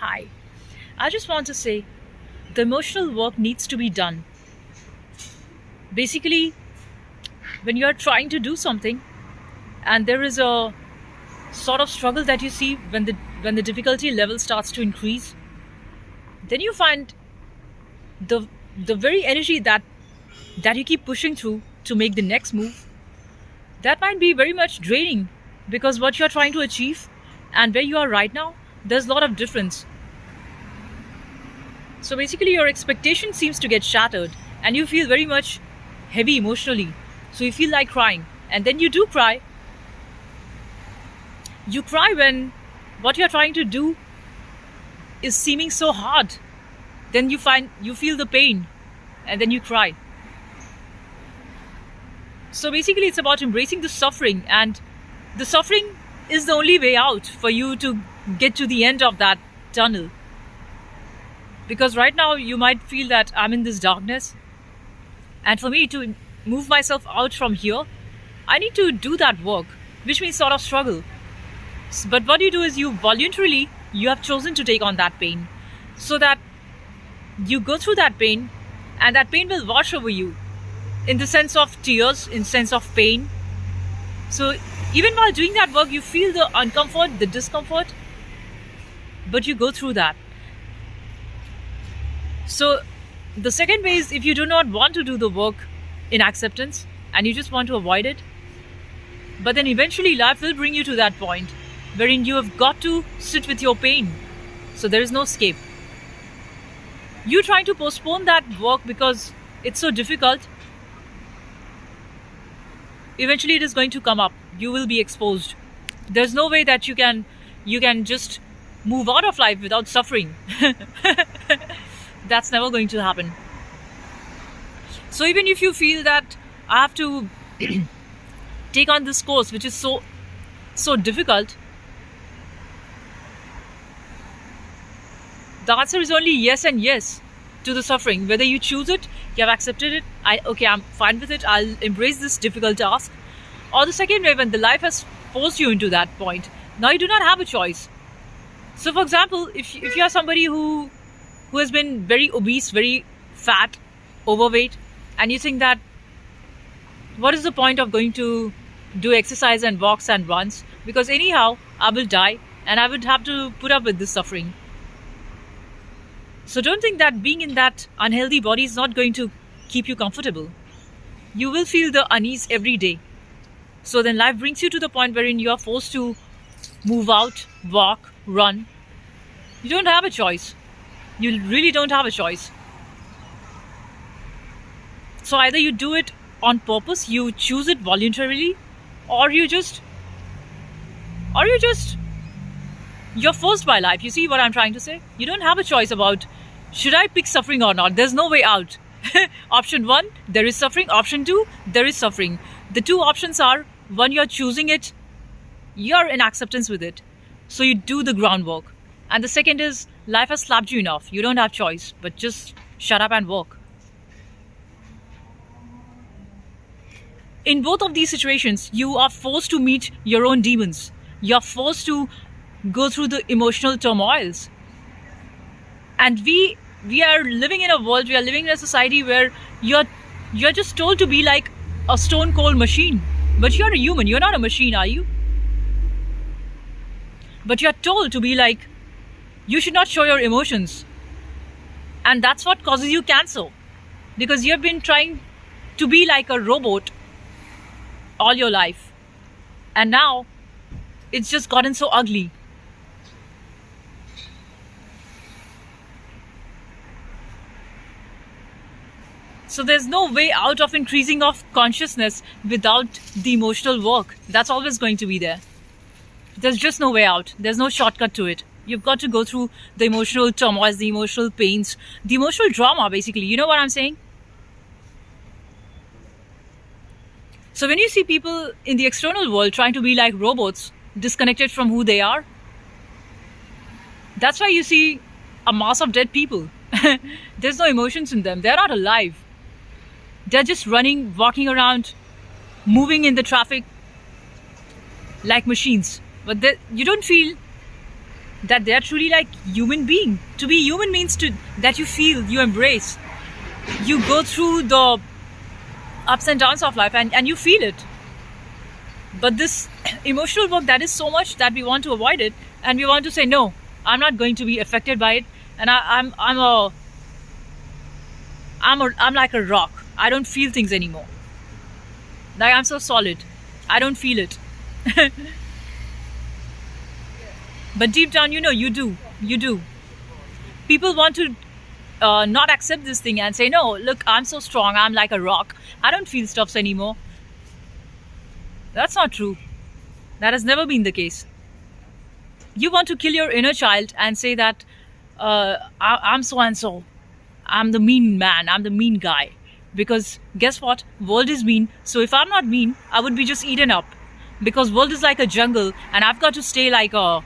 Hi. I just want to say the emotional work needs to be done. Basically, when you're trying to do something and there is a sort of struggle that you see when the difficulty level starts to increase, then you find the the very energy that you keep pushing through to make the next move, that might be very much draining because what you're trying to achieve and where you are right now, there's a lot of difference. So basically, your expectation seems to get shattered, and you feel very much heavy emotionally. So you feel like crying, and then you do cry. You cry when what you're trying to do is seeming so hard. Then you feel the pain, and then you cry. So basically, it's about embracing the suffering, and the suffering is the only way out for you to get to the end of that tunnel. Because right now, you might feel that I'm in this darkness, and for me to move myself out from here, I need to do that work, which means sort of struggle. But what you do is you voluntarily you have chosen to take on that pain, so that you go through that pain, and that pain will wash over you in the sense of tears, in sense of pain. So even while doing that work, you feel the uncomfort, the discomfort, but you go through that. So the second way is if you do not want to do the work in acceptance and you just want to avoid it, but then eventually life will bring you to that point wherein you have got to sit with your pain. So there is no escape. You trying to postpone that work because it's so difficult, eventually it is going to come up. You will be exposed. There's no way that you can just move out of life without suffering. That's never going to happen. So even if you feel that I have to take on this course which is so difficult, the answer is only yes and yes to the suffering. Whether you choose it, you have accepted it, I'm fine with it, I'll embrace this difficult task. Or the second way, when the life has forced you into that point, now you do not have a choice. So for example, if you are somebody who has been very obese, very fat, overweight, and you think that what is the point of going to do exercise and walks and runs, because anyhow I will die and I would have to put up with this suffering. So don't think that being in that unhealthy body is not going to keep you comfortable. You will feel the unease every day. So then life brings you to the point wherein you are forced to move out, walk, run. You don't have a choice. You really don't have a choice. So either you do it on purpose, you choose it voluntarily, or you just you're forced by life. You see what I'm trying to say? You don't have a choice about should I pick suffering or not. There's no way out. Option 1, there is suffering. Option 2, there is suffering. The two options are, one, you're choosing it, you're in acceptance with it, so you do the groundwork. And the second is, life has slapped you enough. You don't have choice, but just shut up and work. In both of these situations, you are forced to meet your own demons. You're forced to go through the emotional turmoils. And we are living in a world, we are living in a society where you're just told to be like a stone cold machine. But you're a human, you're not a machine, are you? But you're told to be like, you should not show your emotions. And that's what causes you cancer. Because you've been trying to be like a robot all your life. And now it's just gotten so ugly. So there's no way out of increasing of consciousness without the emotional work. That's always going to be there. There's just no way out. There's no shortcut to it. You've got to go through the emotional turmoils, the emotional pains, the emotional drama, basically. You know what I'm saying? So when you see people in the external world trying to be like robots, disconnected from who they are, that's why you see a mass of dead people. There's no emotions in them. They're not alive. They're just running, walking around, moving in the traffic like machines. But you don't feel that they're truly like human being. To be human means to that you feel, you embrace, you go through the ups and downs of life, and you feel it. But this emotional work, that is so much that we want to avoid it, and we want to say no, I'm not going to be affected by it, and I'm like a rock. I don't feel things anymore. Like I'm so solid. I don't feel it. But deep down, you do. You do. People want to not accept this thing and say, no, look, I'm so strong. I'm like a rock. I don't feel stuffs anymore. That's not true. That has never been the case. You want to kill your inner child and say that I'm so and so. I'm the mean man. I'm the mean guy. Because guess what? World is mean. So if I'm not mean, I would be just eaten up. Because world is like a jungle, and I've got to stay like a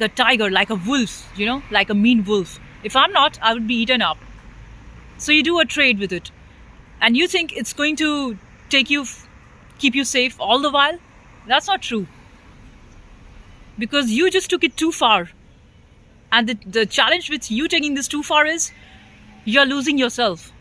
tiger, like a wolf, like a mean wolf. If I'm not, I would be eaten up. So you do a trade with it, and you think it's going to keep you safe all the while. That's not true. Because you just took it too far. And the challenge with you taking this too far is you're losing yourself.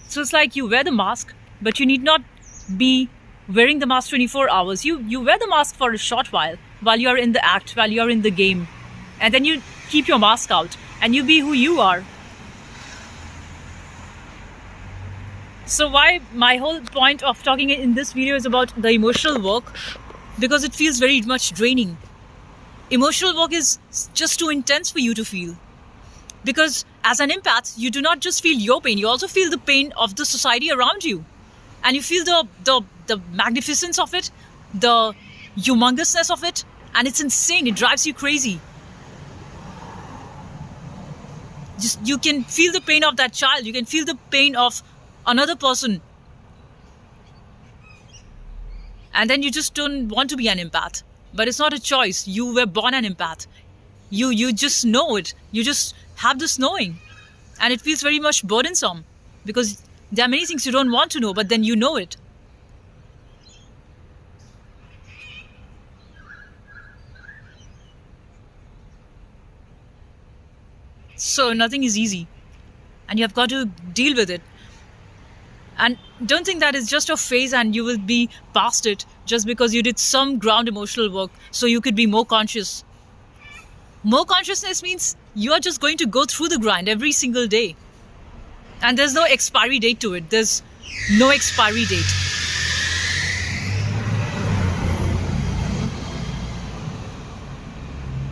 So it's like you wear the mask, but you need not be wearing the mask 24 hours. You wear the mask for a short while you're in the act, while you're in the game. And then you keep your mask out and you be who you are. So why my whole point of talking in this video is about the emotional work, because it feels very much draining. Emotional work is just too intense for you to feel. Because as an empath, you do not just feel your pain, you also feel the pain of the society around you. And you feel the magnificence of it, the humongousness of it, and it's insane. It drives you crazy. Just you can feel the pain of that child, you can feel the pain of another person. And then you just don't want to be an empath. But it's not a choice. You were born an empath. You just know it. You just have this knowing. And it feels very much burdensome. Because there are many things you don't want to know, but then you know it. So nothing is easy. And you have got to deal with it. And don't think that it's just a phase and you will be past it just because you did some ground emotional work so you could be more conscious. More consciousness means you are just going to go through the grind every single day. And there's no expiry date to it. There's no expiry date.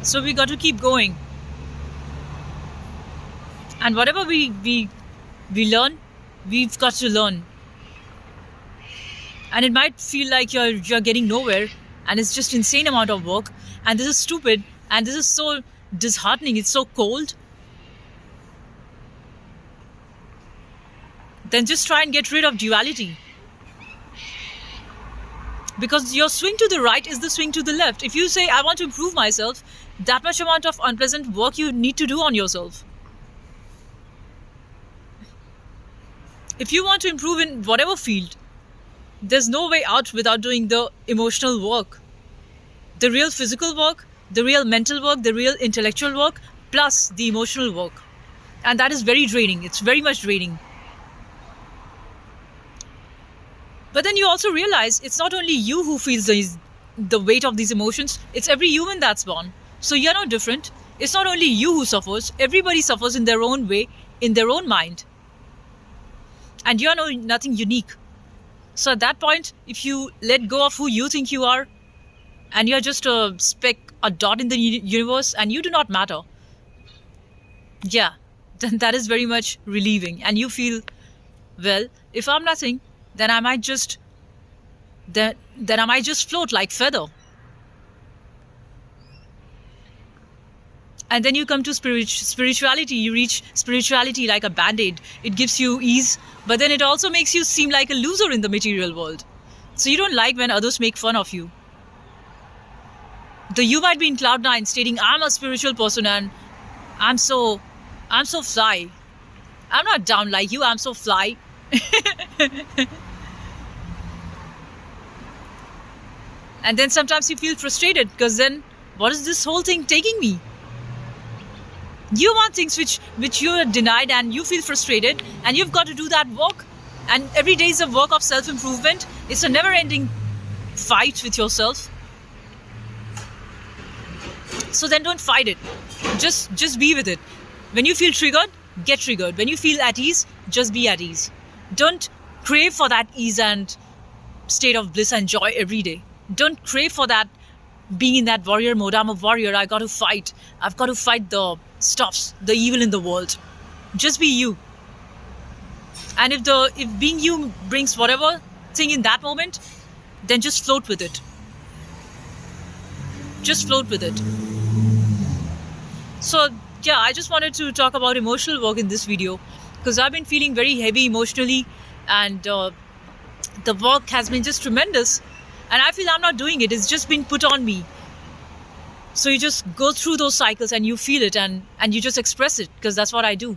So we got to keep going. And whatever we learn, we've got to learn. And it might feel like you're getting nowhere and it's just insane amount of work and this is stupid and this is so disheartening, it's so cold. Then just try and get rid of duality. Because your swing to the right is the swing to the left. If you say, I want to improve myself, that much amount of unpleasant work you need to do on yourself. If you want to improve in whatever field, there's no way out without doing the emotional work. The real physical work, the real mental work, the real intellectual work, plus the emotional work. And that is very draining. It's very much draining. But then you also realize it's not only you who feels the weight of these emotions, it's every human that's born. So you're no different. It's not only you who suffers, everybody suffers in their own way, in their own mind. And you're nothing unique. So at that point, if you let go of who you think you are, and you're just a speck, a dot in the universe, and you do not matter, yeah, then that is very much relieving. And you feel, well, if I'm nothing, then I might just float like feather. And then you come to spirituality. You reach spirituality like a band-aid. It gives you ease, but then it also makes you seem like a loser in the material world. So you don't like when others make fun of you. Though you might be in cloud nine stating, I'm a spiritual person and I'm so fly. I'm not down like you, I'm so fly. And then sometimes you feel frustrated because then what is this whole thing taking me? You want things which you are denied, and you feel frustrated, and you've got to do that work. And every day is a work of self-improvement. It's a never-ending fight with yourself. So then don't fight it. Just be with it. When you feel triggered, get triggered. When you feel at ease, just be at ease. Don't crave for that ease and state of bliss and joy every day. Don't crave for that, being in that warrior mode. I'm a warrior. I got to fight. I've got to fight the stuffs, the evil in the world. Just be you. And if being you brings whatever thing in that moment, then just float with it. Just float with it. So yeah, I just wanted to talk about emotional work in this video, because I've been feeling very heavy emotionally, and the work has been just tremendous, and I feel I'm not doing it. It's just been put on me. So you just go through those cycles and you feel it, and you just express it, because that's what I do.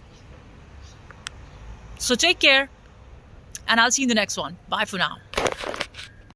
So take care, and I'll see you in the next one. Bye for now.